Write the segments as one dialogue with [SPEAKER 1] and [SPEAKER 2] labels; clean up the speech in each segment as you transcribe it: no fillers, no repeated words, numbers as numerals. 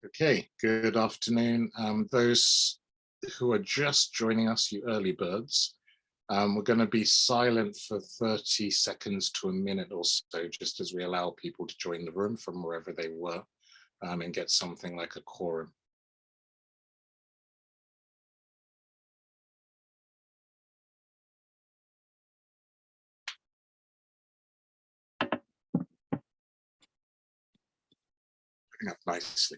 [SPEAKER 1] Okay, good afternoon. Those who are just joining us, you early birds, we're going to be silent for 30 seconds to a minute or so, just as we allow people to join the room from wherever they were and get something like a quorum. Picking up nicely.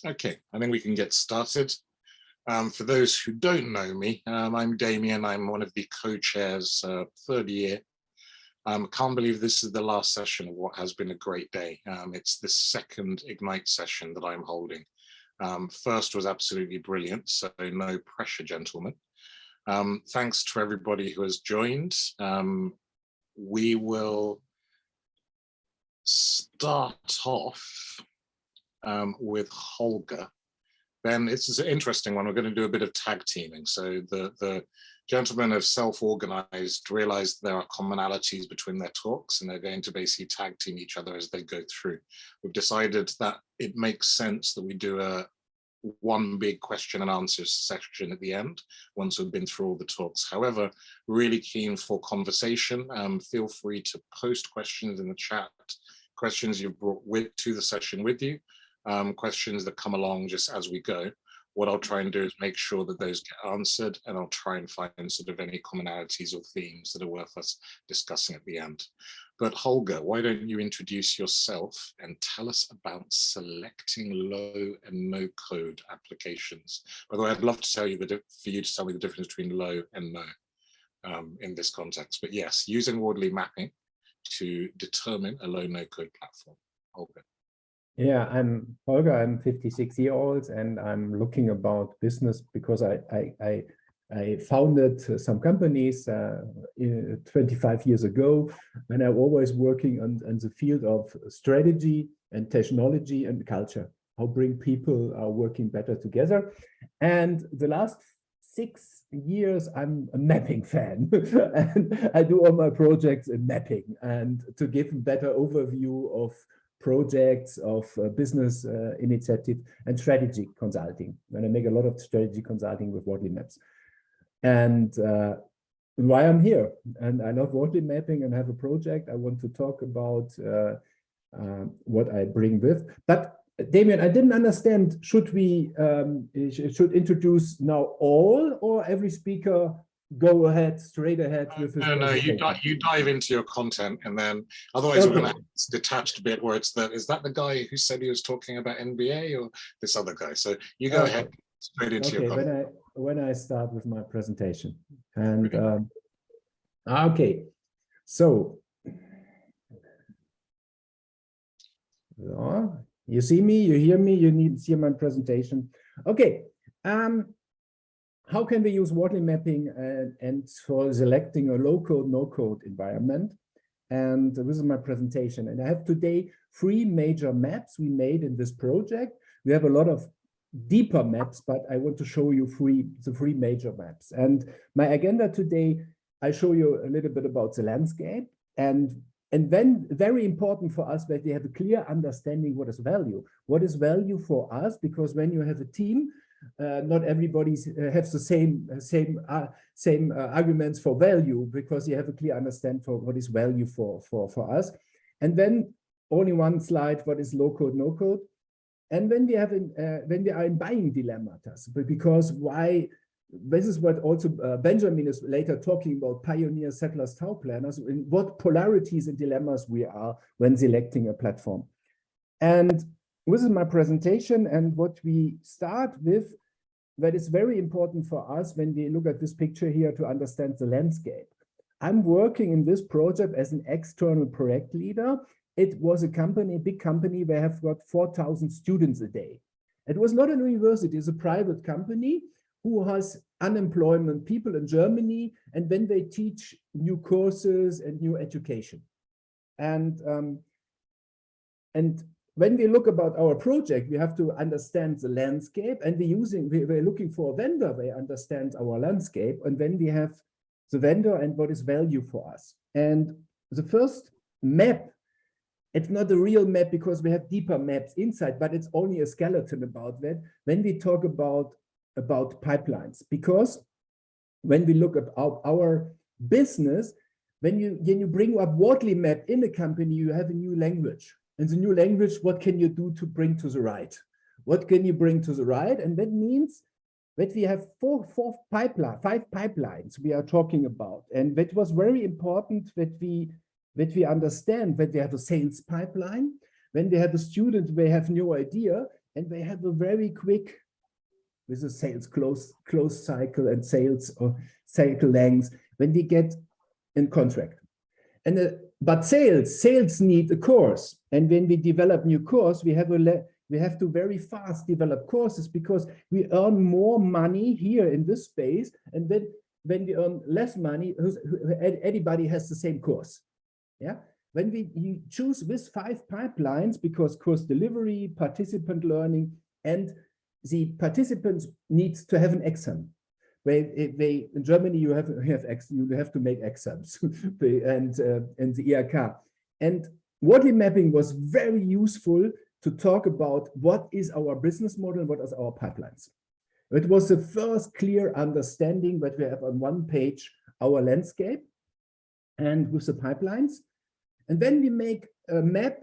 [SPEAKER 1] Okay, I think we can get started. For those who don't know me, I'm Damien. I'm one of the co-chairs, third year. Can't believe this is the last session of what has been a great day. It's the second Ignite session that I'm holding. First was absolutely brilliant, so no pressure, gentlemen. Thanks to everybody who has joined. We will start off with Holger. Then it's an interesting one. We're going to do a bit of tag teaming. So the gentlemen have self-organized, realized there are commonalities between their talks, and they're going to basically tag team each other as they go through. We've decided that it makes sense that we do one big question and answer section at the end, once we've been through all the talks. However, really keen for conversation. Feel free to post questions in the chat, questions you've brought to the session with you. Questions that come along just as we go. What I'll try and do is make sure that those get answered, and I'll try and find sort of any commonalities or themes that are worth us discussing at the end. But Holger, why don't you introduce yourself and tell us about selecting low and no code applications? By the way, I'd love to tell you for you to tell me the difference between low and no in this context. But yes, using Wardley mapping to determine a low no code platform. Holger.
[SPEAKER 2] Yeah, I'm Holger, I'm 56-year-old, and I'm looking about business because I founded some companies 25 years ago, and I'm always working on the field of strategy and technology and culture, how bring people are working better together. And the last 6 years, I'm a mapping fan, and I do all my projects in mapping, and to give a better overview of projects, of business initiative and strategy consulting. And I make a lot of strategy consulting with WardleyMaps. And why I'm here. And I love Wardley mapping and have a project. I want to talk about what I bring with. But Damien, I didn't understand, should we should introduce now all, or every speaker go ahead, straight ahead with his
[SPEAKER 1] presentation? No, you dive into your content, and then otherwise we're going to have this detached bit where it's is that the guy who said he was talking about NBA or this other guy? So you go ahead straight into your content.
[SPEAKER 2] When I start with my presentation. And okay, so you see me, you hear me, you need to see my presentation. Okay. How can we use Wardley mapping and for selecting a low-code, no-code environment? And this is my presentation. And I have today 3 major maps we made in this project. We have a lot of deeper maps, but I want to show you the 3 major maps. And my agenda today, I show you a little bit about the landscape. And then very important for us that we have a clear understanding what is value. What is value for us? Because when you have a team, not everybody has the same arguments for value, because you have a clear understanding for what is value for us. And then only one slide, what is low code, no code. And when we have when we are in buying dilemmas, because why? This is what also Benjamin is later talking about, pioneer settlers, town planners, in what polarities and dilemmas we are when selecting a platform. And this is my presentation, and what we start with, that is very important for us when we look at this picture here to understand the landscape. I'm working in this project as an external project leader. It was a company, a big company, where have got 4,000 students a day. It was not a university, it's a private company who has unemployment people in Germany, and then they teach new courses and new education. And when we look about our project, we have to understand the landscape, and we're looking for a vendor that understands our landscape, and then we have the vendor and what is value for us. And the first map, it's not a real map because we have deeper maps inside, but it's only a skeleton about that when we talk about pipelines. Because when we look at our business, when you bring up WardleyMap in a company, you have a new language. And the new language, what can you do to bring to the right? What can you bring to the right? And that means that we have five pipelines we are talking about. And that was very important that we understand that we have a sales pipeline. When they have a student, they have no idea, and they have a very quick, with a sales close cycle and sales or cycle length, when we get in contract. And but sales need a course, and when we develop new course, we have to very fast develop courses because we earn more money here in this space, and then when we earn less money, anybody has the same course. Yeah, when you choose with 5 pipelines, because course delivery, participant learning, and the participants needs to have an exam. In Germany you have to make exams and the IHK. And Wardley mapping was very useful to talk about what is our business model, what is our pipelines. It was the first clear understanding that we have on one page our landscape and with the pipelines. And then we make a map,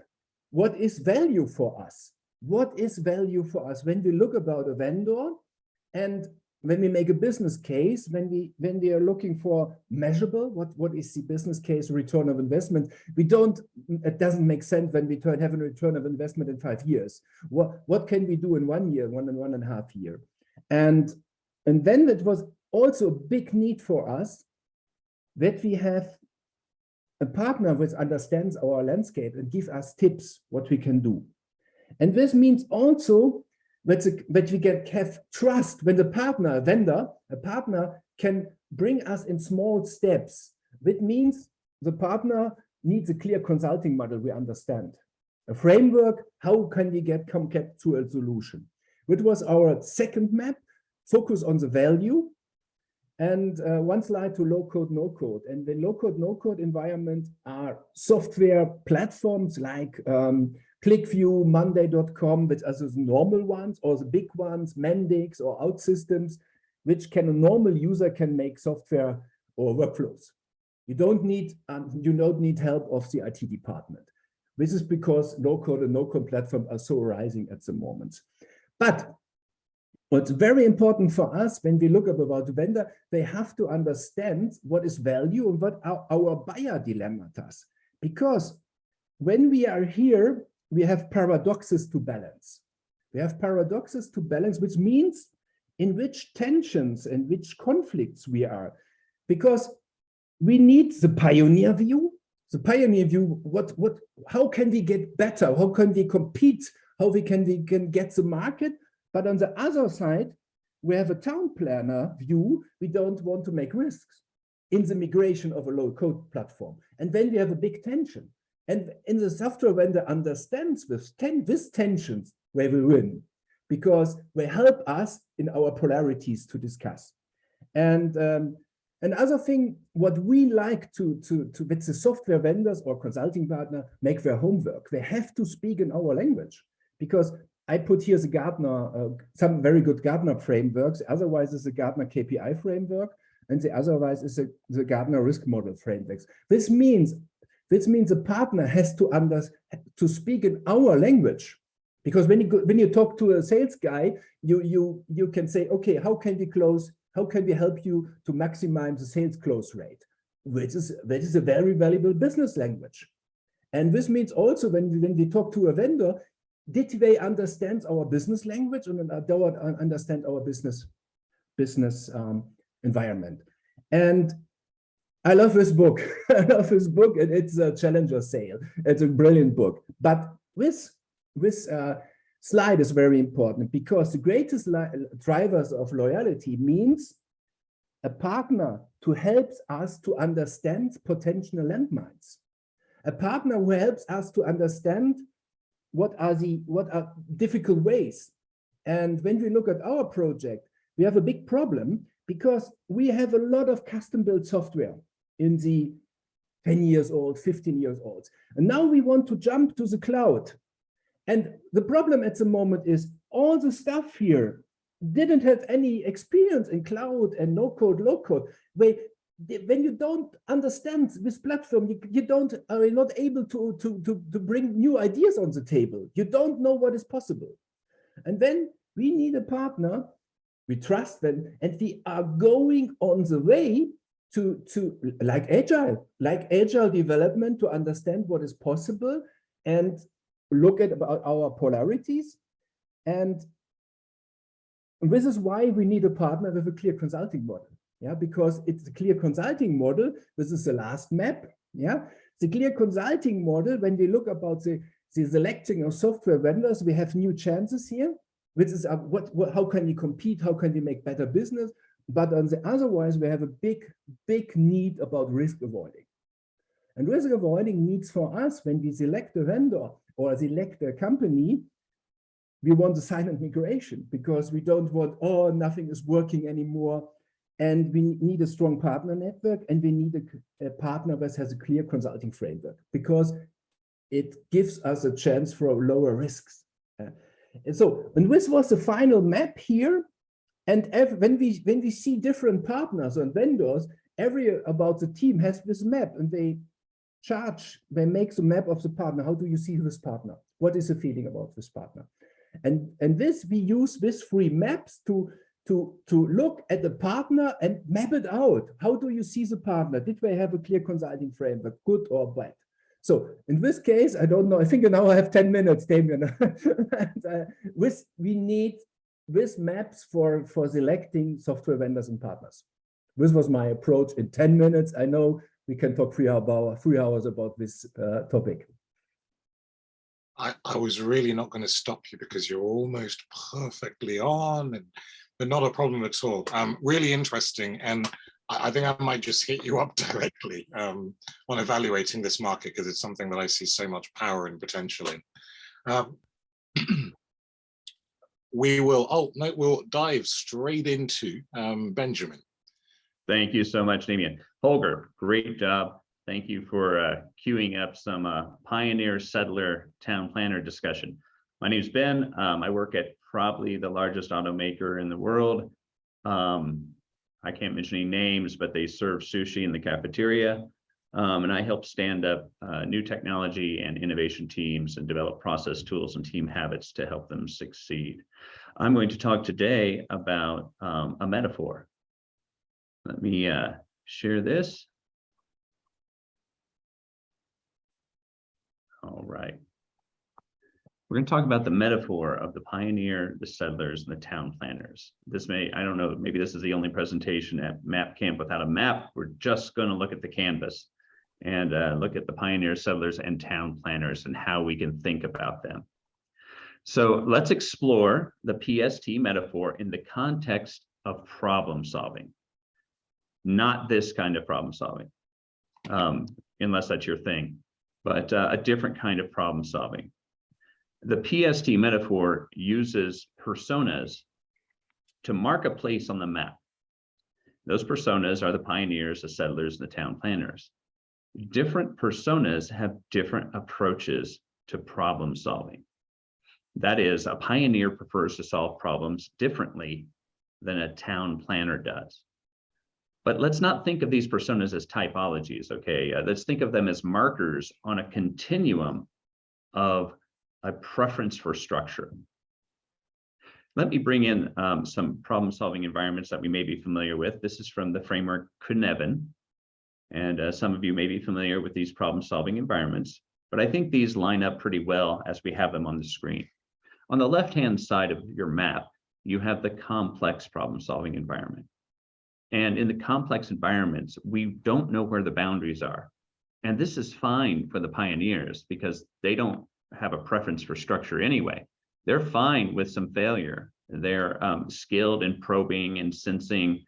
[SPEAKER 2] what is value for us? What is value for us when we look about a vendor, and when we make a business case, when we are looking for measurable, what is the business case return of investment? It doesn't make sense when we have a return of investment in 5 years. What can we do in 1 year, 1.5 years? And then it was also a big need for us that we have a partner which understands our landscape and give us tips what we can do. And this means also that we have trust when the partner, a vendor, a partner can bring us in small steps. That means the partner needs a clear consulting model we understand. A framework, how can we come to a solution? Which was our second map, focus on the value. And one slide to low-code, no-code. And the low-code, no-code environment are software platforms like ClickView, Monday.com, which are the normal ones, or the big ones, Mendix or OutSystems, which a normal user can make software or workflows. You don't need help of the IT department. This is because low-code and no-code platforms are so rising at the moment. But what's very important for us when we look about the vendor, they have to understand what is value and what our buyer dilemma does. Because when we are here, we have paradoxes to balance. We have paradoxes to balance, which means in which tensions and which conflicts we are. Because we need the pioneer view. The pioneer view, how can we get better? How can we compete? How we can get the market? But on the other side, we have a town planner view. We don't want to make risks in the migration of a low-code platform. And then we have a big tension. And in the software vendor understands this tensions where we win, because they help us in our polarities to discuss. And another thing, what we like to with the software vendors or consulting partner make their homework. They have to speak in our language, because I put here the Gartner, some very good Gartner frameworks. Otherwise, it's the Gartner KPI framework, and the otherwise is the Gartner risk model frameworks. This means the partner has to speak in our language, because when you talk to a sales guy, you can say, okay, how can we close? How can we help you to maximize the sales close rate? That is a very valuable business language. And this means also when we talk to a vendor, did they understand our business language and understand our business environment? And I love this book. I love this book, and it's a Challenger sale. It's a brilliant book. But this slide is very important, because the greatest drivers of loyalty means a partner to help us to understand potential landmines. A partner who helps us to understand what are difficult ways. And when we look at our project, we have a big problem because we have a lot of custom-built software in the 10 years old, 15 years old. And now we want to jump to the cloud. And the problem at the moment is all the stuff here didn't have any experience in cloud and no code, low code. When you don't understand this platform, you are not able to bring new ideas on the table. You don't know what is possible. And then we need a partner, we trust them, and we are going on the way to like agile development, to understand what is possible and look at about our polarities. And this is why we need a partner with a clear consulting model. Yeah, because it's a clear consulting model. This is the last map. Yeah, the clear consulting model. When we look about the selecting of software vendors, we have new chances here. Which is how can we compete? How can we make better business? But on the otherwise, we have a big need about risk avoiding. And risk avoiding needs for us when we select a vendor or select a company, we want a silent migration because we don't want, oh, nothing is working anymore. And we need a strong partner network, and we need a partner that has a clear consulting framework because it gives us a chance for lower risks. And this was the final map here. And when we see different partners and vendors, about the team has this map, and they make the map of the partner. How do you see this partner? What is the feeling about this partner? And this, we use these 3 maps to look at the partner and map it out. How do you see the partner? Did they have a clear consulting framework, good or bad? So in this case, I don't know, I think now I have 10 minutes, Damien. And, we need these maps for selecting software vendors and partners. This was my approach in 10 minutes. I know we can talk 3 hours about this topic.
[SPEAKER 1] I was really not going to stop you because you're almost perfectly on, but not a problem at all. Really interesting. And I think I might just hit you up directly on evaluating this market because it's something that I see so much power and potential in. We'll dive straight into Benjamin.
[SPEAKER 3] Thank you so much, Damien. Holger, great job. Thank you for queuing up some pioneer settler town planner discussion. My name is Ben. I work at probably the largest automaker in the world. I can't mention any names, but they serve sushi in the cafeteria. And I help stand up new technology and innovation teams and develop process tools and team habits to help them succeed. I'm going to talk today about a metaphor. Let me share this. All right. We're going to talk about the metaphor of the pioneer, the settlers, and the town planners. I don't know, maybe this is the only presentation at Map Camp without a map. We're just going to look at the canvas and look at the pioneer, settlers, and town planners and how we can think about them. So let's explore the PST metaphor in the context of problem solving. Not this kind of problem solving, unless that's your thing, but a different kind of problem solving. The PST metaphor uses personas to mark a place on the map. Those personas are the pioneers, the settlers, and the town planners. Different personas have different approaches to problem solving. That is, a pioneer prefers to solve problems differently than a town planner does. But let's not think of these personas as typologies, okay? Let's think of them as markers on a continuum of a preference for structure. Let me bring in some problem-solving environments that we may be familiar with. This is from the framework Cynefin, and some of you may be familiar with these problem-solving environments, but I think these line up pretty well as we have them on the screen. On the left-hand side of your map, you have the complex problem-solving environment. And in the complex environments, we don't know where the boundaries are. And this is fine for the pioneers because they don't have a preference for structure anyway. They're fine with some failure. They're skilled in probing and sensing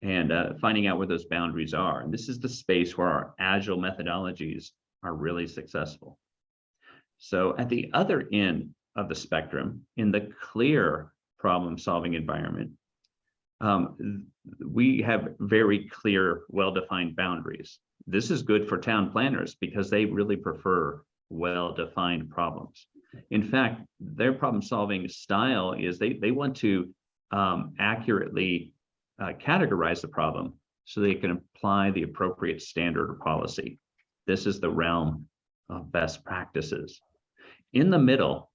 [SPEAKER 3] and finding out where those boundaries are. And this is the space where our agile methodologies are really successful. So at the other end of the spectrum, in the clear problem-solving environment, we have very clear, well-defined boundaries. This is good for town planners because they really prefer well-defined problems. In fact, their problem-solving style is they want to accurately categorize the problem so they can apply the appropriate standard or policy. This is the realm of best practices. In the middle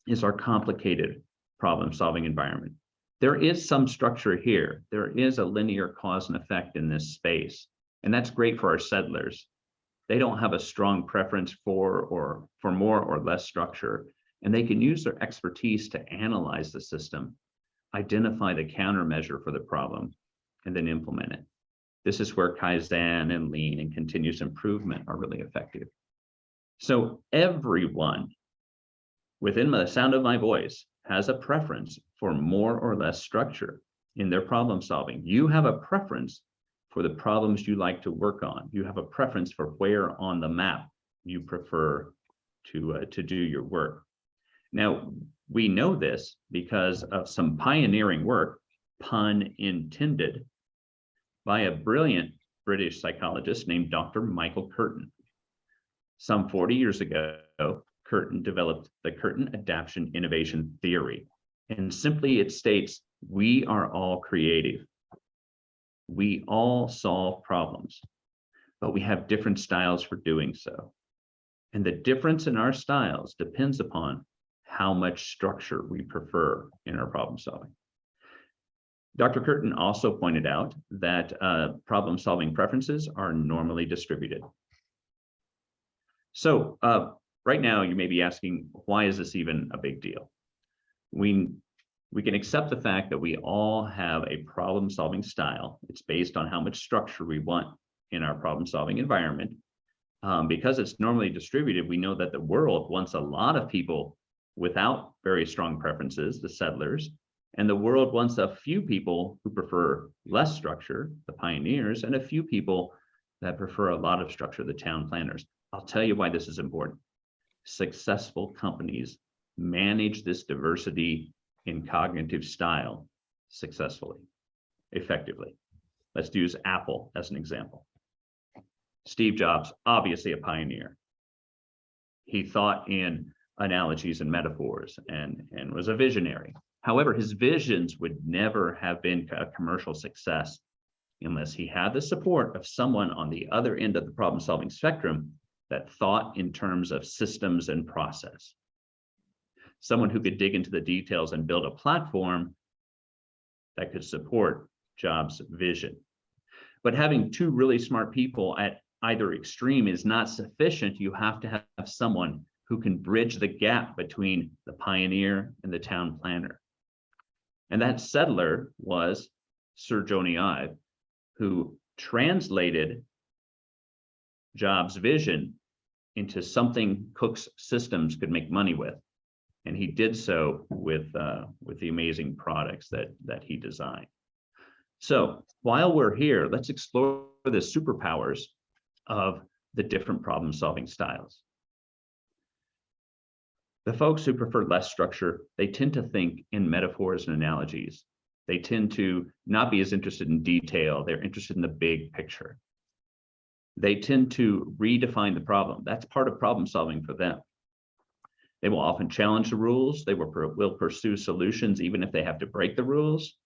[SPEAKER 3] is our complicated problem-solving environment. There is some structure here. There is a linear cause and effect in this space, and that's great for our settlers. They don't have a strong preference for more or less structure, and they can use their expertise to analyze the system, identify the countermeasure for the problem, and then implement it. This is where Kaizen and Lean and continuous improvement are really effective. So everyone within the sound of my voice has a preference for more or less structure in their problem solving. You have a preference for the problems you like to work on. You have a preference for where on the map you prefer to do your work. Now, we know this because of some pioneering work, pun intended, by a brilliant British psychologist named Dr. Michael Curtin. Some 40 years ago, Curtin developed the Curtin Adaptation Innovation Theory. And simply it states, we are all creative. We all solve problems, but we have different styles for doing so. And the difference in our styles depends upon how much structure we prefer in our problem solving. Dr. Curtin also pointed out that problem solving preferences are normally distributed. So right now you may be asking, why is this even a big deal? We can accept the fact that we all have a problem solving style. It's based on how much structure we want in our problem solving environment. Because it's normally distributed, we know that the world wants a lot of people without very strong preferences, the settlers, and the world wants a few people who prefer less structure, the pioneers, and a few people that prefer a lot of structure, the town planners. I'll tell you why this is important. Successful companies manage this diversity in cognitive style successfully, effectively. Let's use Apple as an example. Steve Jobs, obviously a pioneer. He thought in analogies and metaphors and was a visionary. However, his visions would never have been a commercial success unless he had the support of someone on the other end of the problem-solving spectrum that thought in terms of systems and process. Someone who could dig into the details and build a platform that could support Jobs' vision. But having two really smart people at either extreme is not sufficient. You have to have someone who can bridge the gap between the pioneer and the town planner. And that settler was Sir Joni Ive, who translated Jobs' vision into something Cook's systems could make money with. And he did so with the amazing products that he designed. So while we're here, let's explore the superpowers of the different problem-solving styles. The folks who prefer less structure, they tend to think in metaphors and analogies. They tend to not be as interested in detail. They're interested in the big picture. They tend to redefine the problem. That's part of problem solving for them. They will often challenge the rules. They will pursue solutions even if they have to break the rules,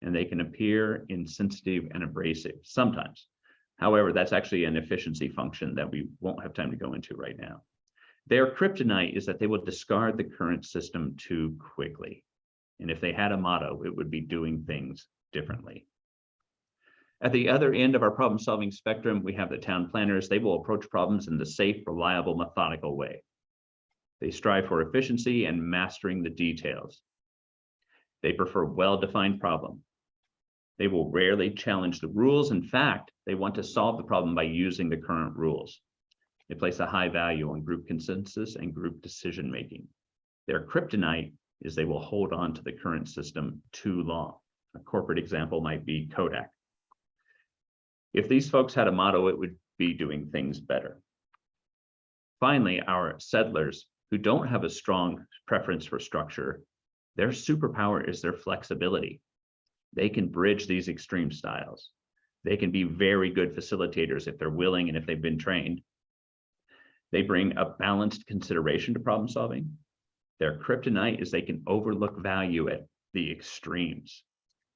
[SPEAKER 3] and they can appear insensitive and abrasive sometimes. However, that's actually an efficiency function that we won't have time to go into right now. Their kryptonite is that they will discard the current system too quickly. And if they had a motto, it would be doing things differently. At the other end of our problem-solving spectrum, we have the town planners. They will approach problems in the safe, reliable, methodical way. They strive for efficiency and mastering the details. They prefer well-defined problem. They will rarely challenge the rules. In fact, they want to solve the problem by using the current rules. They place a high value on group consensus and group decision-making. Their kryptonite is they will hold on to the current system too long. A corporate example might be Kodak. If these folks had a motto, it would be doing things better. Finally, our settlers who don't have a strong preference for structure, their superpower is their flexibility. They can bridge these extreme styles. They can be very good facilitators if they're willing and if they've been trained. They bring a balanced consideration to problem solving. Their kryptonite is they can overlook value at the extremes.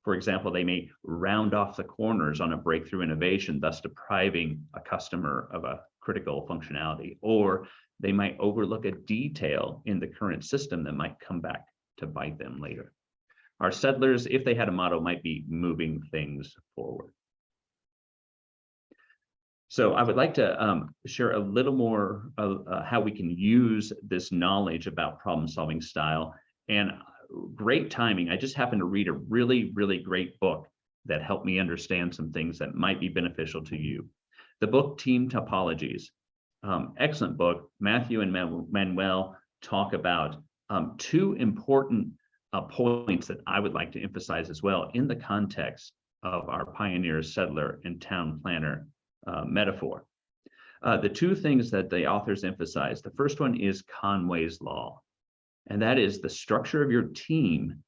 [SPEAKER 3] For example, they may round off the corners on a breakthrough innovation, thus depriving a customer of a critical functionality, or they might overlook a detail in the current system that might come back to bite them later. Our settlers, if they had a motto, might be moving things forward. So I would like to share a little more of how we can use this knowledge about problem-solving style. And great timing, I just happened to read a really, really great book that helped me understand some things that might be beneficial to you. The book, Team Topologies, excellent book. Matthew and Manuel talk about two important points that I would like to emphasize as well in the context of our pioneer, settler, and town planner metaphor. The two things that the authors emphasize, the first one is Conway's Law, and that is the structure of your team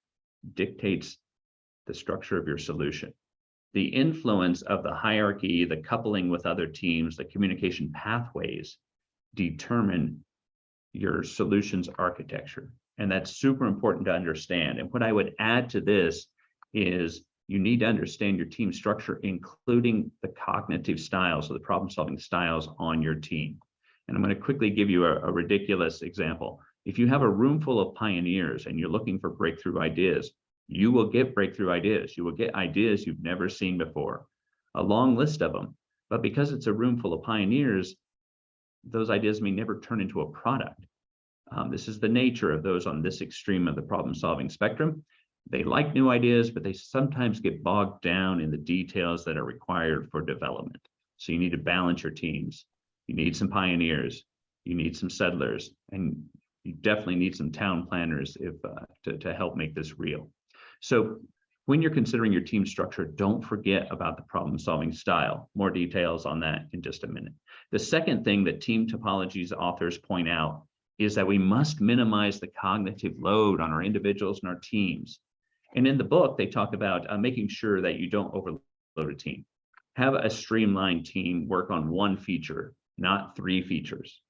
[SPEAKER 3] dictates the structure of your solution. The influence of the hierarchy, the coupling with other teams, the communication pathways determine your solutions architecture. And that's super important to understand. And what I would add to this is you need to understand your team structure, including the cognitive styles or the problem-solving styles on your team. And I'm going to quickly give you a ridiculous example. If you have a room full of pioneers and you're looking for breakthrough ideas, you will get breakthrough ideas. You will get ideas you've never seen before, a long list of them. But because it's a room full of pioneers, those ideas may never turn into a product. This is the nature of those on this extreme of the problem-solving spectrum. They like new ideas, but they sometimes get bogged down in the details that are required for development. So you need to balance your teams. You need some pioneers, you need some settlers, and you definitely need some town planners to help make this real. So when you're considering your team structure, don't forget about the problem-solving style. More details on that in just a minute. The second thing that Team Topologies authors point out is that we must minimize the cognitive load on our individuals and our teams. And in the book, they talk about making sure that you don't overload a team. Have a streamlined team work on one feature, not 3 features.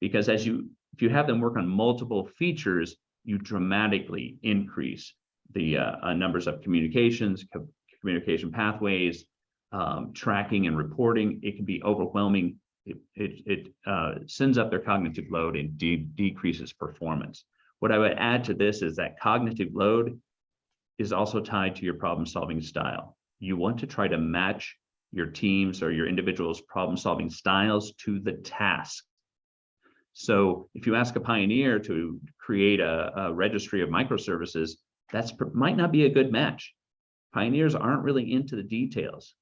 [SPEAKER 3] Because if you have them work on multiple features, you dramatically increase the numbers of communication pathways, tracking and reporting. It can be overwhelming. It sends up their cognitive load and decreases performance. What I would add to this is that cognitive load is also tied to your problem-solving style. You want to try to match your teams or your individuals' problem-solving styles to the task. So if you ask a pioneer to create a registry of microservices, that might not be a good match. Pioneers aren't really into the details.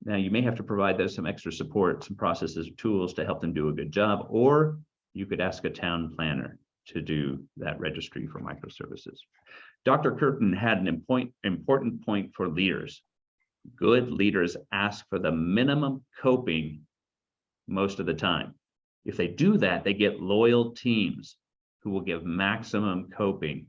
[SPEAKER 3] Now, you may have to provide them some extra support, some processes, tools to help them do a good job, or you could ask a town planner to do that registry for microservices. Dr. Curtin had an important point for leaders. Good leaders ask for the minimum coping most of the time. If they do that, they get loyal teams who will give maximum coping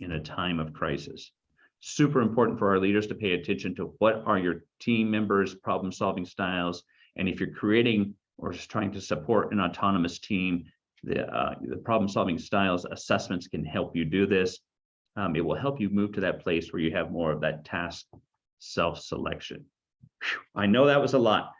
[SPEAKER 3] in a time of crisis. Super important for our leaders to pay attention to what are your team members' problem-solving styles. And if you're creating or just trying to support an autonomous team, the problem-solving styles assessments can help you do this. It will help you move to that place where you have more of that task self-selection. I know that was a lot.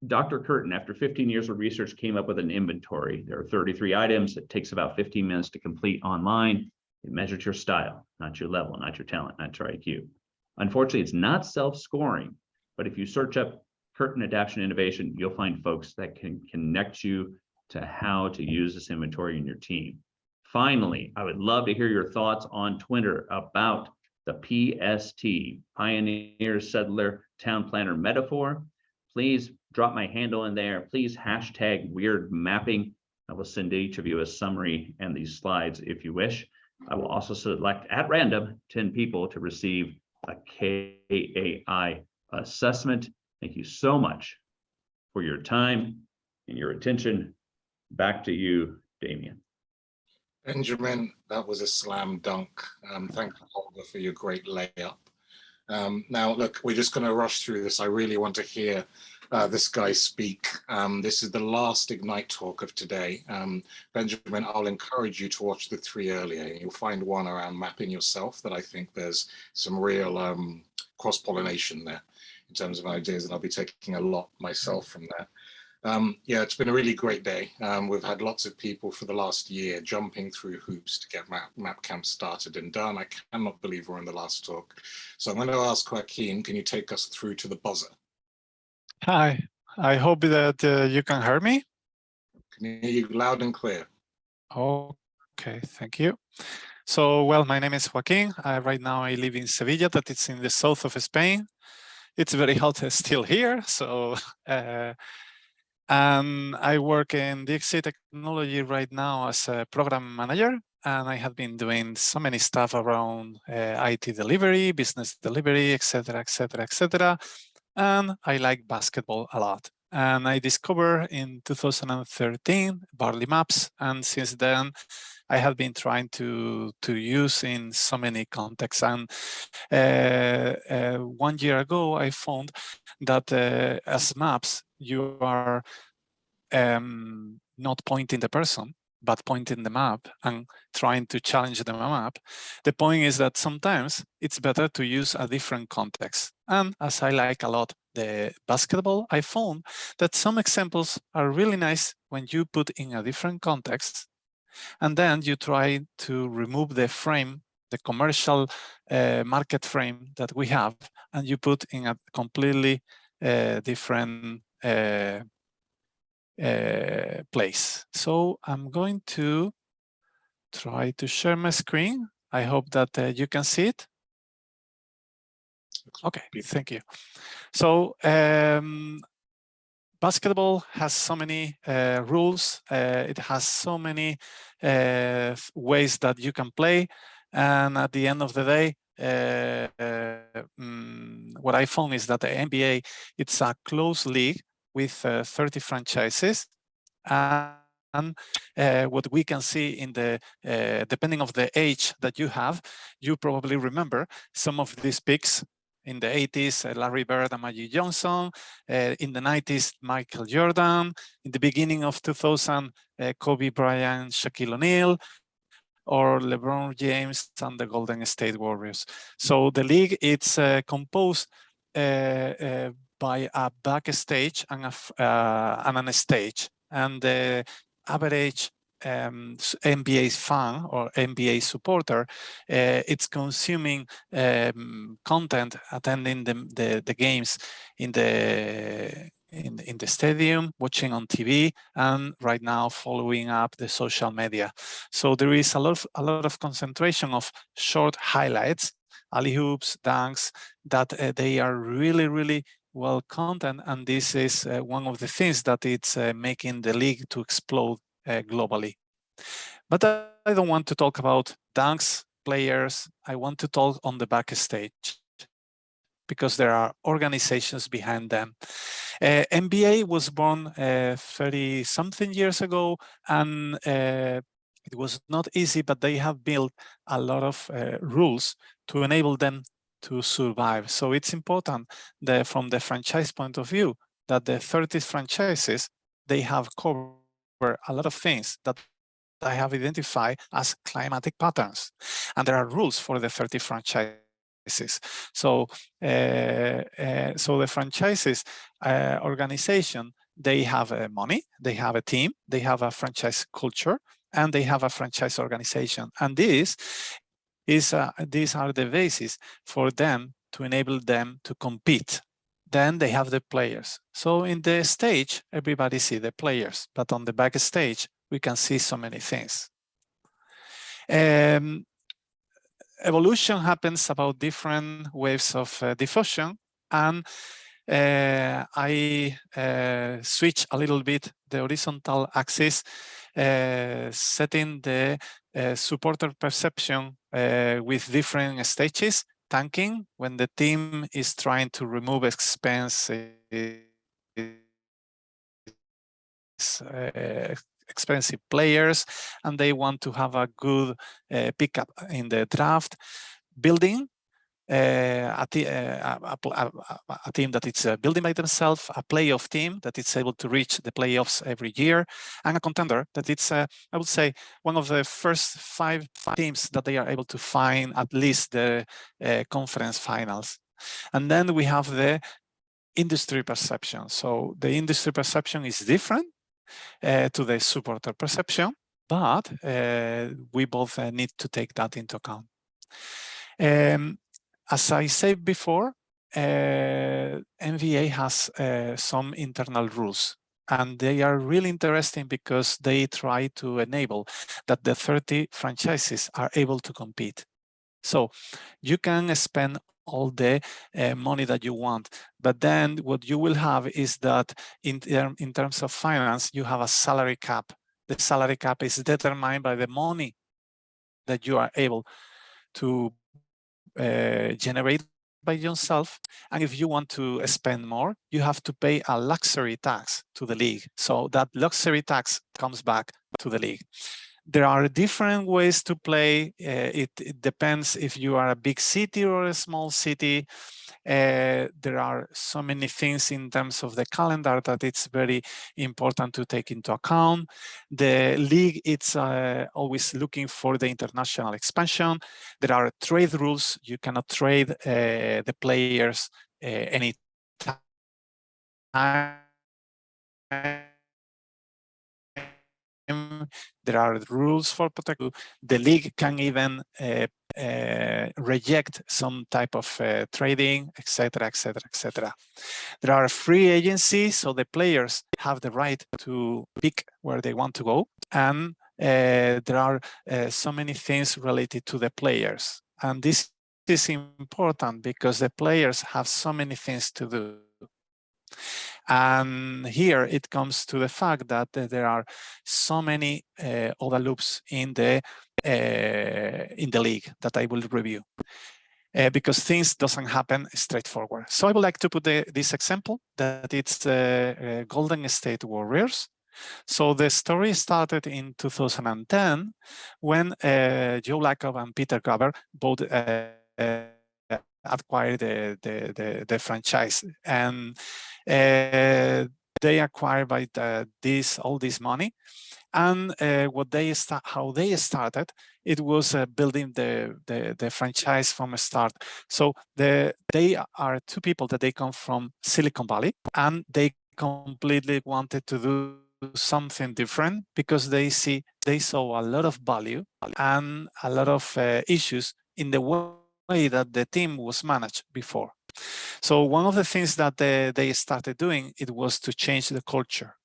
[SPEAKER 3] Dr. Curtin, after 15 years of research, came up with an inventory. There are 33 items. It takes about 15 minutes to complete online. It measures your style, not your level, not your talent, not your IQ. Unfortunately, it's not self-scoring, but if you search up Curtin Adaption Innovation, you'll find folks that can connect you to how to use this inventory in your team. Finally, I would love to hear your thoughts on Twitter about the PST, Pioneer, Settler, Town Planner metaphor. Please drop my handle in there. Please hashtag weird mapping. I will send each of you a summary and these slides if you wish. I will also select at random 10 people to receive a KAI assessment. Thank you so much for your time and your attention. Back to you, Damien.
[SPEAKER 1] Benjamin, that was a slam dunk. Thank you, Holger, for your great layup. Now, look, we're just going to rush through this. I really want to hear this guy speak. This is the last Ignite talk of today. Benjamin, I'll encourage you to watch the 3 earlier. You'll find one around mapping yourself that I think there's some real cross-pollination there in terms of ideas, and I'll be taking a lot myself from that. Yeah, it's been a really great day. We've had lots of people for the last year jumping through hoops to get map camp started and done. I cannot believe we're in the last talk. So I'm going to ask Joaquín, can you take us through to the buzzer?
[SPEAKER 4] Hi, I hope that you can hear me.
[SPEAKER 1] Can you hear you loud and clear?
[SPEAKER 4] Okay, thank you. So, well, my name is Joaquín. Right now I live in Sevilla, that is in the south of Spain. It's very hot still here, so and I work in DXC technology right now as a program manager, and I have been doing so many stuff around IT delivery, business delivery, etc., etc., etc. And I like basketball a lot. And I discovered in 2013 WardleyMaps, and since then I have been trying to use in so many contexts. And 1 year ago, I found that as maps, you are not pointing the person, but pointing the map and trying to challenge the map. The point is that sometimes it's better to use a different context. And as I like a lot the basketball, I found that some examples are really nice when you put in a different context, and then you try to remove the frame, the commercial market frame that we have, and you put in a completely different place. So I'm going to try to share my screen. I hope that you can see it. Okay, thank you. So basketball has so many rules. It has so many ways that you can play. And at the end of the day, what I found is that the NBA, it's a close league with 30 franchises. And what we can see in the, depending of the age that you have, you probably remember some of these picks. In the 80s, Larry Bird and Magic Johnson. In the 90s, Michael Jordan. In the beginning of 2000, Kobe Bryant, Shaquille O'Neal, or LeBron James and the Golden State Warriors. So the league, it's composed by a backstage and a stage. And the average NBA fan or NBA supporter, it's consuming content, attending the games in the stadium, watching on TV, and right now following up the social media. So there is a lot of concentration of short highlights, alley hoops, dunks, that they are really well content, and this is one of the things that it's making the league to explode globally. But I don't want to talk about dunks, players. I want to talk on the backstage, because there are organizations behind them. NBA was born 30-something years ago, and it was not easy, but they have built a lot of rules to enable them to survive. So it's important that from the franchise point of view, that the 30 franchises, they have covered a lot of things that I have identified as climatic patterns. And there are rules for the 30 franchises. So, so the franchises organization, they have money, they have a team, they have a franchise culture, and they have a franchise organization. And these are the basis for them to enable them to compete. Then they have the players. So in the stage, everybody see the players, but on the backstage, we can see so many things. Evolution happens about different waves of diffusion, and I switch a little bit the horizontal axis, setting the supporter perception with different stages. Tanking, when the team is trying to remove expenses, expensive players, and they want to have a good pickup in the draft, building a team that is building by themselves, a playoff team that is able to reach the playoffs every year, and a contender that it's, I would say, one of the first 5 teams that they are able to find at least the conference finals. And then we have the industry perception. So the industry perception is different to the supporter perception, but we both need to take that into account. As I said before, NBA has some internal rules, and they are really interesting because they try to enable that the 30 franchises are able to compete. So you can spend all the money that you want, but then what you will have is that in terms of finance, you have a salary cap. The salary cap is determined by the money that you are able to generate by yourself, and if you want to spend more, you have to pay a luxury tax to the league. So that luxury tax comes back to the league. There are different ways to play. It depends if you are a big city or a small city. There are so many things in terms of the calendar that it's very important to take into account. The league, it's always looking for the international expansion. There are trade rules. You cannot trade the players any time. There are rules for protection. The league can even reject some type of trading, etc., etc., etc. There are free agencies, so the players have the right to pick where they want to go, and there are so many things related to the players. And this is important because the players have so many things to do. And here it comes to the fact that there are so many other loops in the league that I will review because things doesn't happen straightforward. So I would like to put this example that it's Golden State Warriors. So the story started in 2010 when Joe Lacob and Peter Graber both acquired the franchise, and they acquired by all this money. And how they started, it was building the franchise from a start. So they are 2 people that they come from Silicon Valley, and they completely wanted to do something different because they saw a lot of value and a lot of issues in the way that the team was managed before. So one of the things that they started doing, it was to change the culture,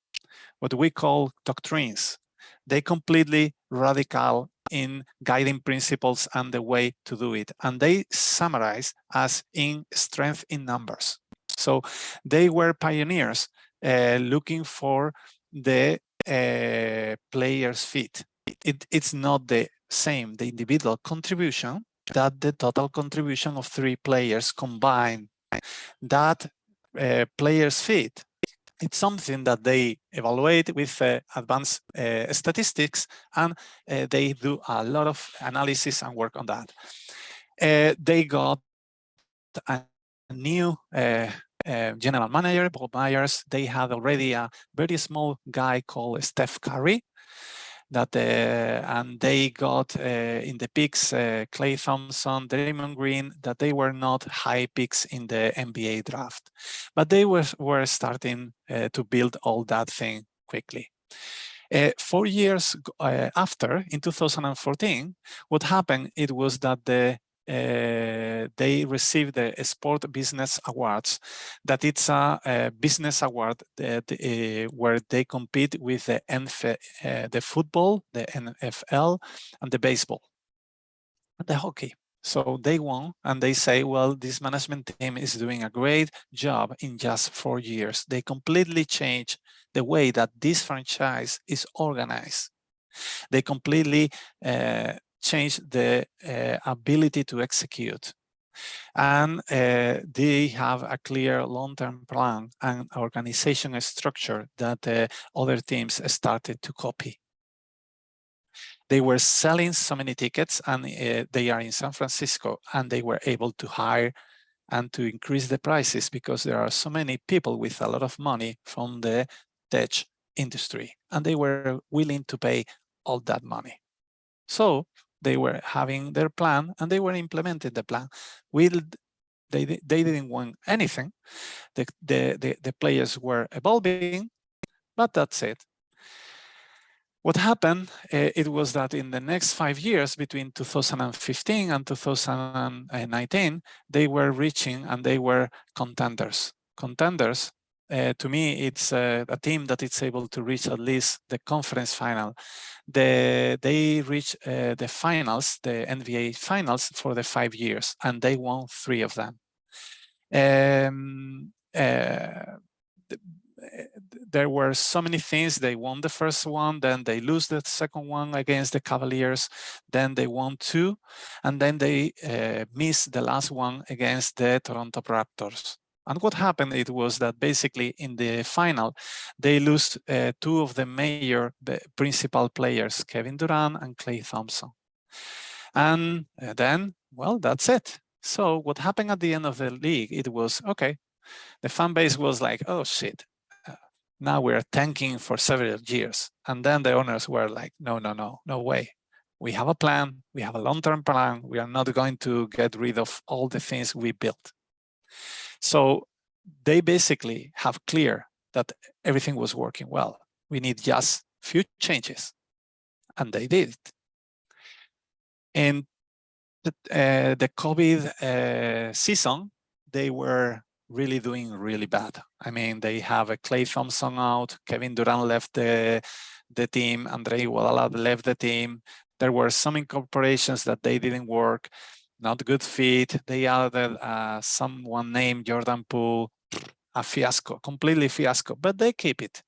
[SPEAKER 4] what we call doctrines. They completely radical in guiding principles and the way to do it. And they summarize as in strength in numbers. So they were pioneers looking for the player's fit. It's not the same, the individual contribution, that the total contribution of 3 players combined. That player's fit, it's something that they evaluate with advanced statistics, and they do a lot of analysis and work on that. They got a new general manager, Bob Myers. They had already a very small guy called Steph Curry, and they got in the picks Klay Thompson, Draymond Green, that they were not high picks in the NBA draft, but they were starting to build all that thing quickly. 4 years after, in 2014, what happened, it was that they received the Sport Business Awards, that it's a business award that, where they compete with the football, the NFL, and the baseball, and the hockey. So they won, and they say, well, this management team is doing a great job in just 4 years. They completely changed the way that this franchise is organized. They completely changed the ability to execute. And they have a clear long-term plan and organization structure that other teams started to copy. They were selling so many tickets, and they are in San Francisco, and they were able to hire and to increase the prices because there are so many people with a lot of money from the tech industry, and they were willing to pay all that money. So they were having their plan, and they were implementing the plan. They didn't want anything. The players were evolving, but that's it. What happened, it was that in the next 5 years, between 2015 and 2019, they were reaching and they were contenders. Contenders, to me, it's a team that is able to reach at least the conference final. They reached the finals, the NBA finals for the 5 years, and they won 3 of them. There were so many things. They won the first one, then they lose the second one against the Cavaliers, then they won 2, and then they missed the last one against the Toronto Raptors. And what happened, it was that basically in the final, they lost 2 of the major principal players, Kevin Durant and Klay Thompson. And then, well, that's it. So what happened at the end of the league, it was, okay, the fan base was like, oh shit, now we're tanking for several years. And then the owners were like, no way. We have a plan, we have a long-term plan. We are not going to get rid of all the things we built. So they basically have clear that everything was working well. We need just few changes, and they did it. In the COVID season, they were really doing really bad. I mean, they have a Klay Thompson out, Kevin Durant left the team, Andre Iguodala left the team. There were some incorporations that they didn't work, not good fit. They added someone named Jordan Poole, a fiasco, completely fiasco, but they keep it.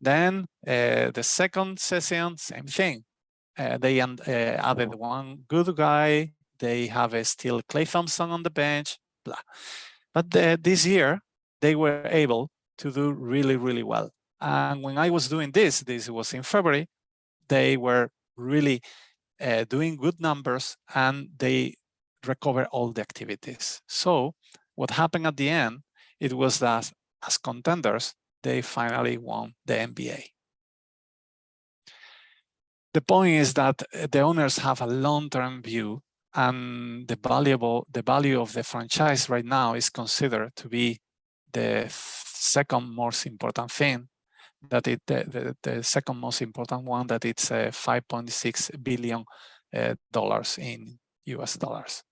[SPEAKER 4] Then the second session, same thing. They added one good guy. They have still Klay Thompson on the bench, blah. But this year, they were able to do really, really well. And when I was doing this was in February, they were really doing good numbers, and they recovered all the activities. So what happened at the end, it was that as contenders, they finally won the NBA. The point is that the owners have a long-term view, and the value of the franchise right now is considered to be the second most important thing, that the second most important one, that it's $5.6 billion in US dollars.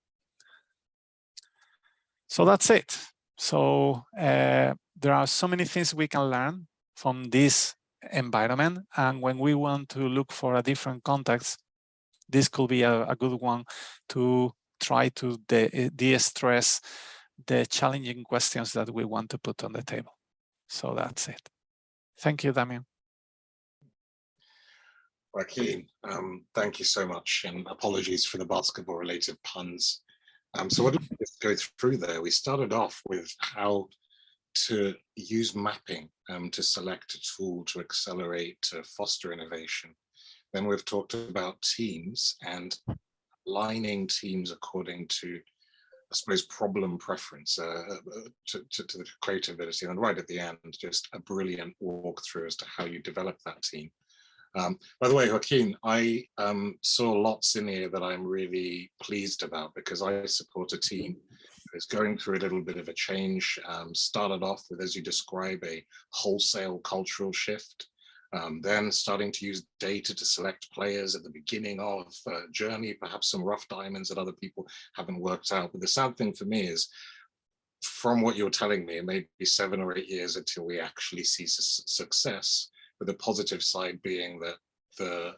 [SPEAKER 4] So that's it. So there are so many things we can learn from this environment, and when we want to look for a different context, this could be a good one to try to de-stress the challenging questions that we want to put on the table. So that's it. Thank you, Damian.
[SPEAKER 1] Joaquín, thank you so much, and apologies for the basketball-related puns. So what did we just go through there? We started off with how to use mapping to select a tool to accelerate, to foster innovation. Then we've talked about teams and aligning teams according to, I suppose, problem preference to the creativity. And right at the end, just a brilliant walkthrough as to how you develop that team. By the way, Joaquín, I saw lots in here that I'm really pleased about, because I support a team that's going through a little bit of a change. Started off with, as you describe, a wholesale cultural shift. Then starting to use data to select players at the beginning of journey, perhaps some rough diamonds that other people haven't worked out. But the sad thing for me is, from what you're telling me, it may be 7 or 8 years until we actually see success, with the positive side being that the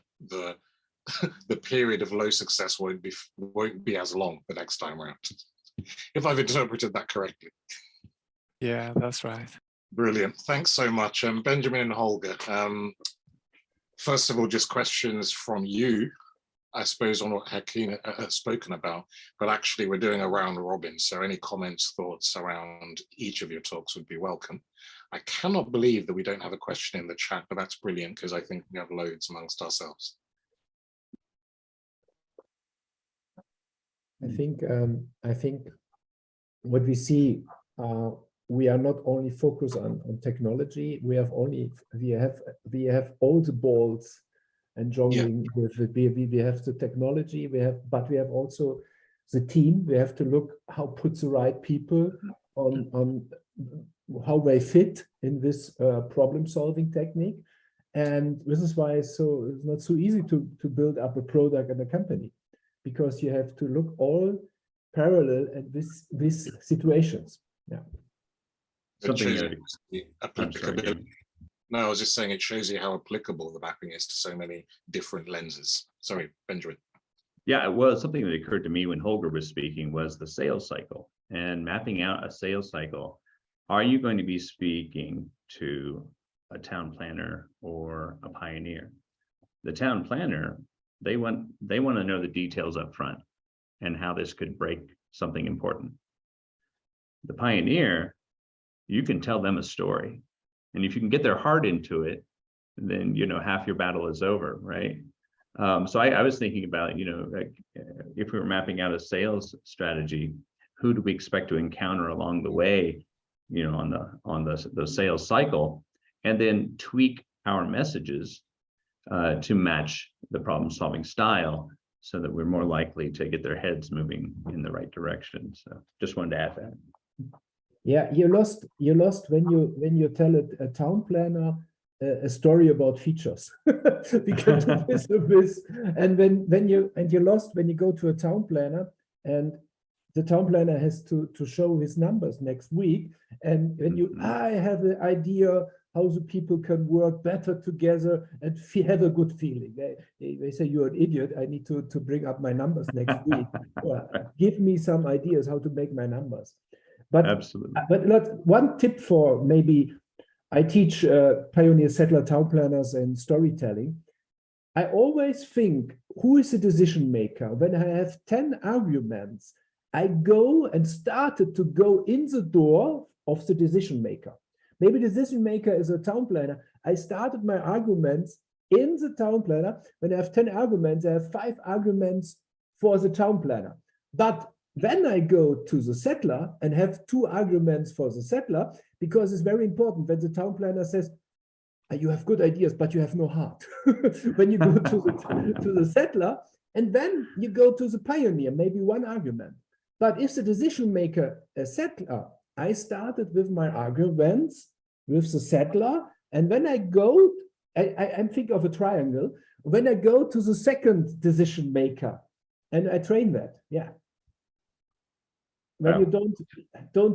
[SPEAKER 1] the period of low success won't be as long the next time around, if I've interpreted that correctly.
[SPEAKER 4] Yeah, that's right.
[SPEAKER 1] Brilliant. Thanks so much. Benjamin and Holger, first of all, just questions from you. I suppose, on what Joaquín has spoken about, but actually we're doing a round robin. So any comments, thoughts around each of your talks would be welcome. I cannot believe that we don't have a question in the chat, but that's brilliant because I think we have loads amongst ourselves.
[SPEAKER 2] I think what we see, we are not only focused on technology. We have all the balls and jongling with it. We have the technology. But we have also the team. We have to look how put the right people on how they fit in this problem-solving technique. And this is why it's not so easy to build up a product and a company, because you have to look all parallel at these situations. Yeah.
[SPEAKER 3] Something
[SPEAKER 1] applicability. No, I was just saying it shows you how applicable the mapping is to so many different lenses. Sorry, Benjamin.
[SPEAKER 3] Yeah, well, something that occurred to me when Holger was speaking was the sales cycle and mapping out a sales cycle. Are you going to be speaking to a town planner or a pioneer? The town planner, they want to know the details up front and how this could break something important. The pioneer, you can tell them a story, and if you can get their heart into it, then half your battle is over, right? So I was thinking about, like, if we were mapping out a sales strategy, who do we expect to encounter along the way, on the sales cycle, and then tweak our messages to match the problem-solving style, so that we're more likely to get their heads moving in the right direction. So just wanted to add that.
[SPEAKER 2] Yeah, you lost when you tell a town planner a story about features. We can do this with this. And you lost when you go to a town planner, and the town planner has to show his numbers next week. And when I have an idea how the people can work better together and have a good feeling. They say, you're an idiot. I need to bring up my numbers next week. Give me some ideas how to make my numbers. But absolutely. But one tip for maybe, I teach pioneer settler town planners and storytelling. I always think, who is the decision maker? When I have 10 arguments, I go and started to go in the door of the decision maker. Maybe the decision maker is a town planner. I started my arguments in the town planner. When I have 10 arguments, I have 5 arguments for the town planner. But then I go to the settler and have 2 arguments for the settler, because it's very important when the town planner says, you have good ideas, but you have no heart. When you go to the settler, and then you go to the pioneer, maybe 1 argument. But if the decision maker a settler, I started with my arguments with the settler, and when I go, I think of a triangle. When I go to the second decision maker, and I train that, yeah. When you don't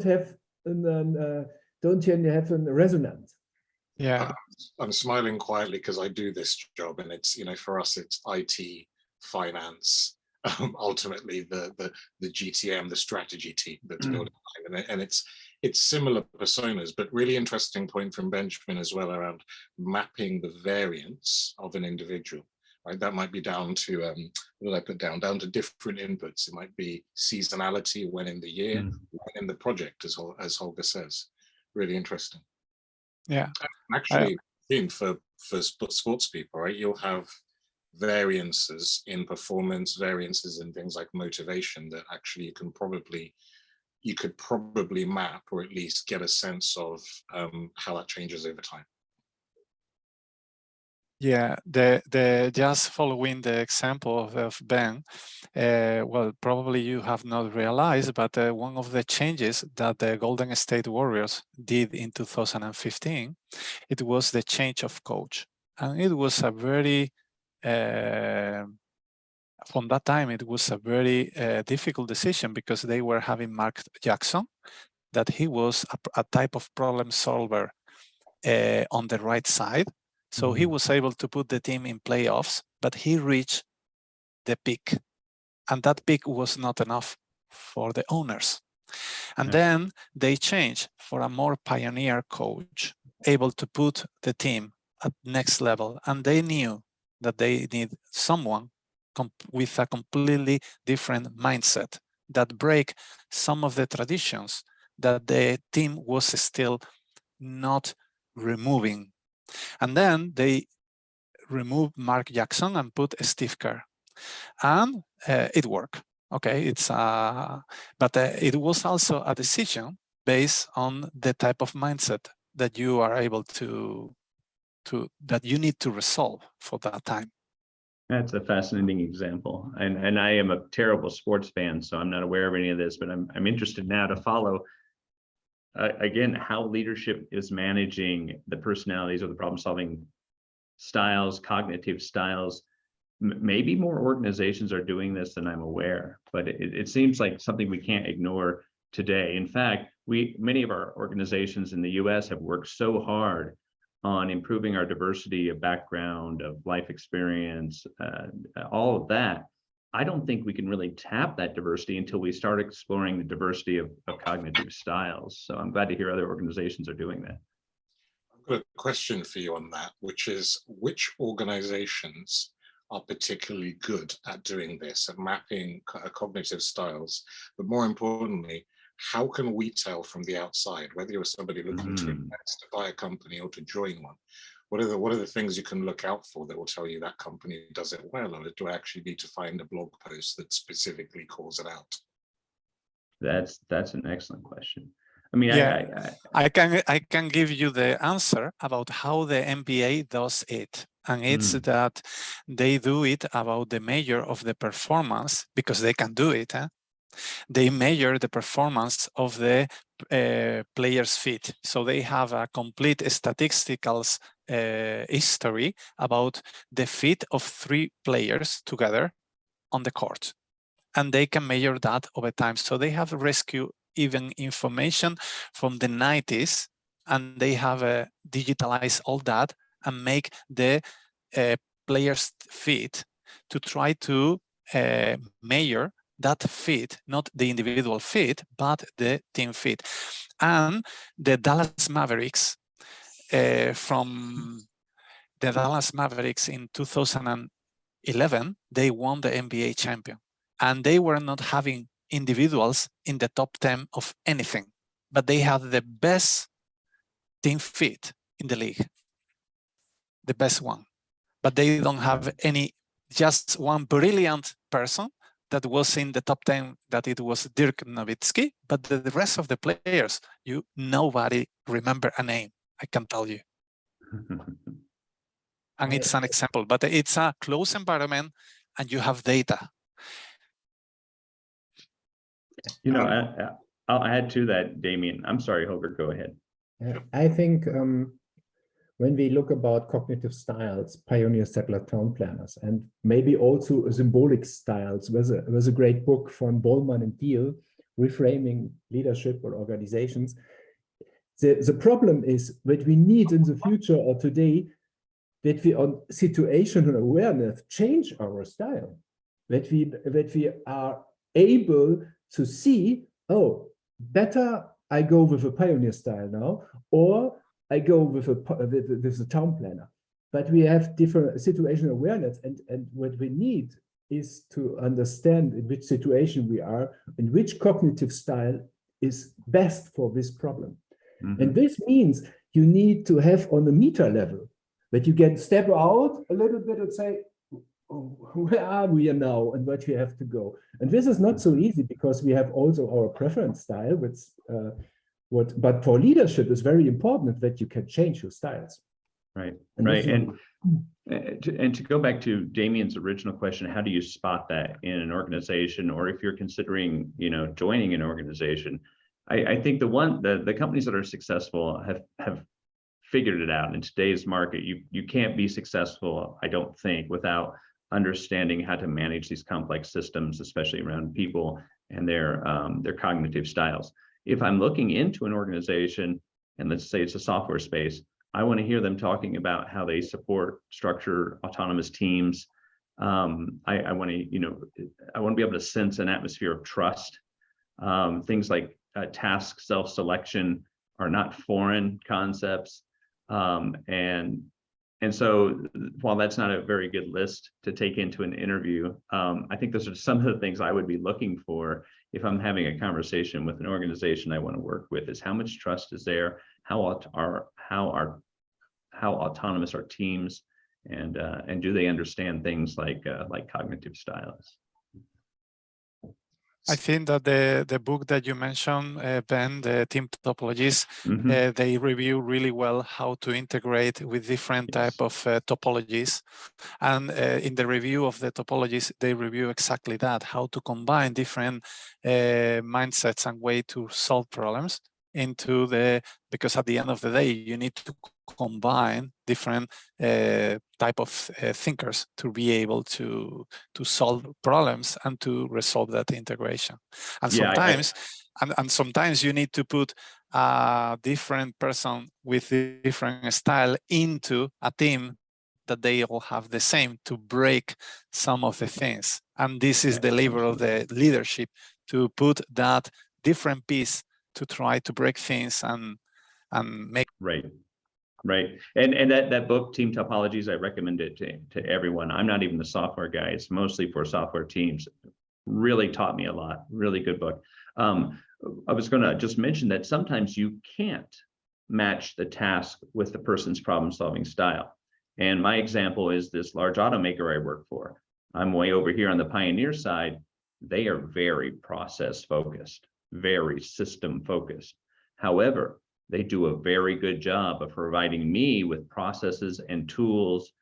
[SPEAKER 2] have a resonance.
[SPEAKER 4] Yeah,
[SPEAKER 1] I'm smiling quietly because I do this job, and it's, for us it's IT, finance, ultimately the GTM, the strategy team that's building, and it's similar personas, but really interesting point from Benjamin as well around mapping the variance of an individual. Right, that might be down to what did I put down to different inputs. It might be seasonality, when in the year, when in the project, as Holger says. Really interesting.
[SPEAKER 4] Yeah,
[SPEAKER 1] actually, for sports people, right, you'll have variances in performance, variances in things like motivation that actually you could probably map, or at least get a sense of how that changes over time.
[SPEAKER 4] Yeah, just following the example of Ben, well, probably you have not realized, but one of the changes that the Golden State Warriors did in 2015, it was the change of coach. And it was a very, from that time, it was a very difficult decision, because they were having Mark Jackson, that he was a type of problem solver on the right side. So he was able to put the team in playoffs, but he reached the peak, and that peak was not enough for the owners. And then they changed for a more pioneer coach, able to put the team at next level. And they knew that they need someone with a completely different mindset that break some of the traditions that the team was still not removing. And then they removed Mark Jackson and put Steve Kerr, and it worked. Okay, but it was also a decision based on the type of mindset that you are able that you need to resolve for that time.
[SPEAKER 3] That's a fascinating example, and I am a terrible sports fan, so I'm not aware of any of this, but I'm interested now to follow again how leadership is managing the personalities or the problem-solving styles, cognitive styles. Maybe more organizations are doing this than I'm aware, but it seems like something we can't ignore today. In fact, many of our organizations in the US have worked so hard on improving our diversity of background, of life experience, all of that. I don't think we can really tap that diversity until we start exploring the diversity of cognitive styles. So I'm glad to hear other organizations are doing that.
[SPEAKER 1] I've got a question for you on that, which is which organizations are particularly good at doing this, at mapping cognitive styles, but more importantly, how can we tell from the outside, whether you're somebody looking to invest, to buy a company, or to join one? What are the things you can look out for that will tell you that company does it well, or do I actually need to find a blog post that specifically calls it out?
[SPEAKER 3] That's an excellent question. I mean,
[SPEAKER 4] yeah, I can give you the answer about how the MBA does it. And it's that they do it about the measure of the performance, because they can do it. They measure the performance of the player's fit. So they have a complete statistical history about the fit of 3 players together on the court. And they can measure that over time. So they have rescued even information from the 90s, and they have digitalized all that and make the player's fit to try to measure that fit, not the individual fit, but the team fit. And the Dallas Mavericks, from the Dallas Mavericks in 2011, they won the NBA champion. And they were not having individuals in the top 10 of anything, but they had the best team fit in the league, the best one. But they don't have just one brilliant person that was in the top 10, that it was Dirk Nowitzki, but the rest of the players, nobody remember a name, I can tell you. And it's an example, but it's a closed environment and you have data.
[SPEAKER 3] You know, I'll add to that, Damien. I'm sorry, Holger, go ahead.
[SPEAKER 2] I think when we look about cognitive styles, pioneer settler town planners, and maybe also symbolic styles, there's a great book from Bollman and Deal, Reframing Leadership or Organizations. The problem is that we need in the future or today that we on situational awareness change our style, that we are able to see, oh, better I go with a pioneer style now, or I go with a town planner. But we have different situational awareness, and what we need is to understand in which situation we are and which cognitive style is best for this problem. And this means you need to have on the meta level that you can step out a little bit and say, oh, where are we now and what we have to go. And this is not so easy because we have also our preference style, which but for leadership it's very important that you can change your styles.
[SPEAKER 3] Right, right. And to go back to Damien's original question, how do you spot that in an organization, or if you're considering, joining an organization? I think the companies that are successful have figured it out. In today's market, you can't be successful, I don't think, without understanding how to manage these complex systems, especially around people and their cognitive styles. If I'm looking into an organization, and let's say it's a software space, I want to hear them talking about how they support structure autonomous teams. I want to be able to sense an atmosphere of trust. Things like task self-selection are not foreign concepts, and And so while that's not a very good list to take into an interview, I think those are some of the things I would be looking for if I'm having a conversation with an organization I want to work with, is how much trust is there, how autonomous are teams, and do they understand things like cognitive styles.
[SPEAKER 4] I think that the book that you mentioned, Ben, the team topologies, they review really well how to integrate with different type of topologies. And in the review of the topologies, they review exactly that, how to combine different mindsets and way to solve problems into because at the end of the day, you need to combine different type of thinkers to be able to solve problems and to resolve that integration. And sometimes, and sometimes you need to put a different person with a different style into a team that they all have the same to break some of the things. And this is the labor of the leadership, to put that different piece to try to break things and make.
[SPEAKER 3] Right. And that book, Team Topologies, I recommend it to everyone. I'm not even the software guy. It's mostly for software teams. Really taught me a lot. Really good book. I was going to just mention that sometimes you can't match the task with the person's problem-solving style. And my example is this large automaker I work for. I'm way over here on the Pioneer side. They are very process-focused, very system-focused. However, they do a very good job of providing me with processes and tools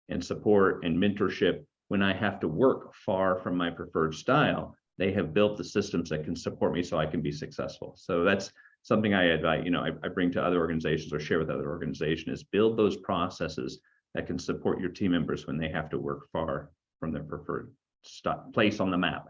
[SPEAKER 3] and support and mentorship when I have to work far from my preferred style. They have built the systems that can support me so I can be successful. So that's something I advise, I bring to other organizations or share with other organizations, is build those processes that can support your team members when they have to work far from their preferred place on the map.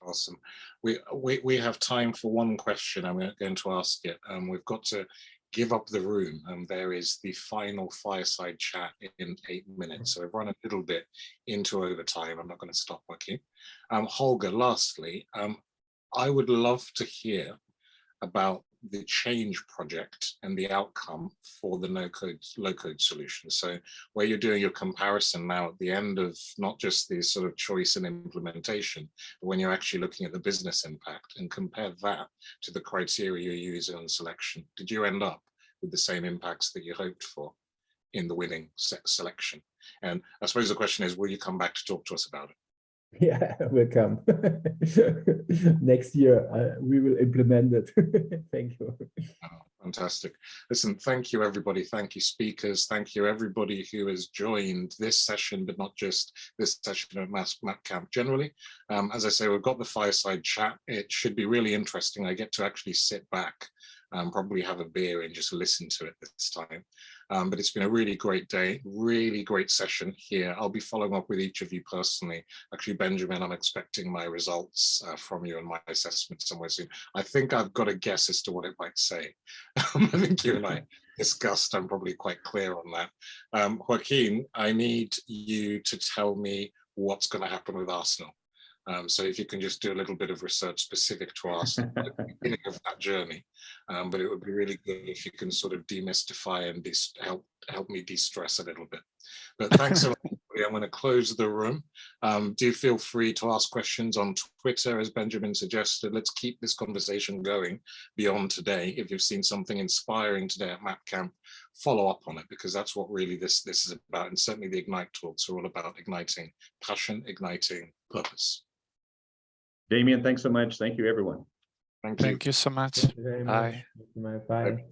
[SPEAKER 1] Awesome. We have time for one question. I'm going to ask it. We've got to give up the room. There is the final fireside chat in 8 minutes. So we've run a little bit into overtime. I'm not going to stop, Joaquín. Holger, lastly, I would love to hear about the change project and the outcome for the no-code, low-code solution. So where you're doing your comparison now at the end of not just the sort of choice and implementation, but when you're actually looking at the business impact, and compare that to the criteria you're using on selection. Did you end up with the same impacts that you hoped for in the winning selection? And I suppose the question is, will you come back to talk to us about it?
[SPEAKER 2] Yeah, we'll come. Next year, we will implement it. Thank you.
[SPEAKER 1] Oh, fantastic. Listen, thank you, everybody. Thank you, speakers. Thank you, everybody who has joined this session, but not just this session of Map Camp generally. As I say, we've got the fireside chat. It should be really interesting. I get to actually sit back, probably have a beer and just listen to it this time. But it's been a really great day, really great session here. I'll be following up with each of you personally. Actually, Benjamin, I'm expecting my results from you and my assessment somewhere soon. I think I've got a guess as to what it might say. I think you and I discussed, I'm probably quite clear on that. Joaquín, I need you to tell me what's going to happen with Arsenal. So if you can just do a little bit of research specific to us at the beginning of that journey, but it would be really good if you can sort of demystify and help me de-stress a little bit. But thanks so much. I'm going to close the room. Do feel free to ask questions on Twitter, as Benjamin suggested. Let's keep this conversation going beyond today. If you've seen something inspiring today at Map Camp, follow up on it, because that's what really this is about. And certainly the Ignite talks are all about igniting passion, igniting purpose.
[SPEAKER 3] Damien, thanks so much. Thank you, everyone.
[SPEAKER 1] Thank you.
[SPEAKER 4] Thank you so much.
[SPEAKER 2] Thank you very much.
[SPEAKER 4] Bye.
[SPEAKER 2] Bye.